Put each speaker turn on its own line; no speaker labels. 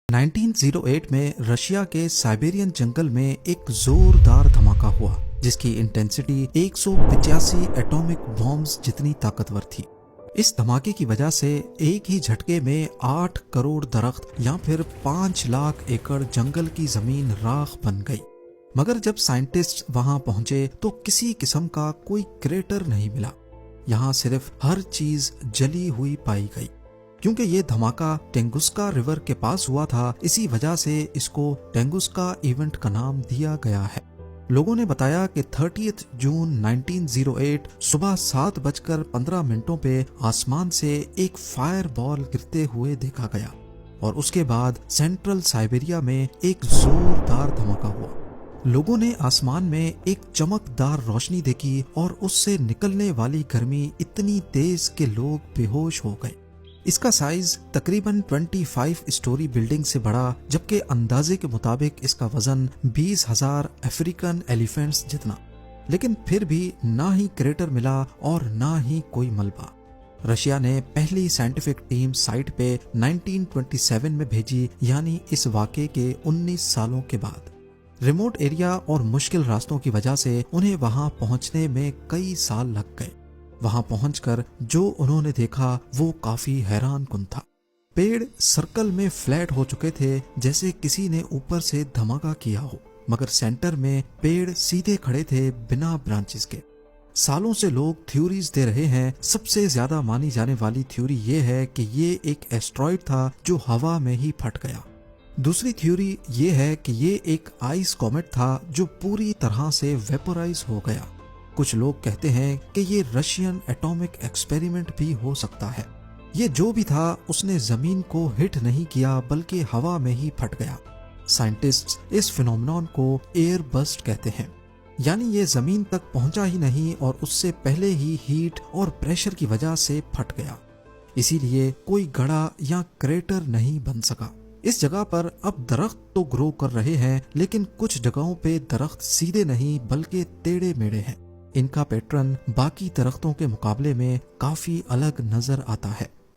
1908 में रशिया के साइबेरियन जंगल में एक जोरदार धमाका हुआ जिसकी इंटेंसिटी 185 एटॉमिक बॉम्ब्स जितनी ताकतवर थी। इस धमाके की वजह से एक ही झटके में 8 करोड़ दरख्त या फिर 5 लाख एकड़ जंगल की जमीन राख बन गई। मगर जब साइंटिस्ट वहां पहुंचे तो किसी किस्म का कोई क्रेटर नहीं मिला। यहाँ सिर्फ हर चीज जली हुई पाई गई। क्योंकि ये धमाका टेंगुस्का रिवर के पास हुआ था, इसी वजह से इसको टेंगुस्का इवेंट का नाम दिया गया है। लोगों ने बताया कि 30 जून 1908 सुबह 7:15 पे आसमान से एक फायर बॉल गिरते हुए देखा गया और उसके बाद सेंट्रल साइबेरिया में एक जोरदार धमाका हुआ। लोगों ने आसमान में एक चमकदार रोशनी देखी और उससे निकलने वाली गर्मी इतनी तेज कि लोग बेहोश हो गए। इसका साइज तकरीबन 25 स्टोरी बिल्डिंग से बड़ा, जबकि अंदाजे के मुताबिक इसका वजन 20,000 अफ्रीकन एलिफेंट्स जितना। लेकिन फिर भी ना ही क्रेटर मिला और ना ही कोई मलबा। रशिया ने पहली साइंटिफिक टीम साइट पे 1927 में भेजी, यानी इस वाक़े के 19 सालों के बाद। रिमोट एरिया और मुश्किल रास्तों की वजह से उन्हें वहां पहुंचने में कई साल लग गए। वहां पहुंचकर जो उन्होंने देखा वो काफी हैरान कुन था। पेड़ सर्कल में फ्लैट हो चुके थे, जैसे किसी ने ऊपर से धमाका किया हो, मगर सेंटर में पेड़ सीधे खड़े थे बिना ब्रांचेस के। सालों से लोग थ्योरीज दे रहे हैं। सबसे ज्यादा मानी जाने वाली थ्योरी ये है कि ये एक एस्ट्रॉइड था जो हवा में ही फट गया। दूसरी थ्योरी ये है कि ये एक आइस कॉमेट था जो पूरी तरह से वेपोराइज हो गया। कुछ लोग कहते हैं कि ये रशियन एटॉमिक एक्सपेरिमेंट भी हो सकता है। ये जो भी था उसने जमीन को हिट नहीं किया बल्कि हवा में ही फट गया। साइंटिस्ट्स इस फिनोमेनन को एयर बस्ट कहते हैं, यानी ये जमीन तक पहुंचा ही नहीं और उससे पहले ही हीट और प्रेशर की वजह से फट गया। इसीलिए कोई गड़ा या क्रेटर नहीं बन सका। इस जगह पर अब दरख्त तो ग्रो कर रहे हैं, लेकिन कुछ जगहों पे दरख्त सीधे नहीं बल्कि टेढ़े मेढ़े हैं। इनका पैटर्न बाकी दरख्तों के मुकाबले में काफी अलग नजर आता है।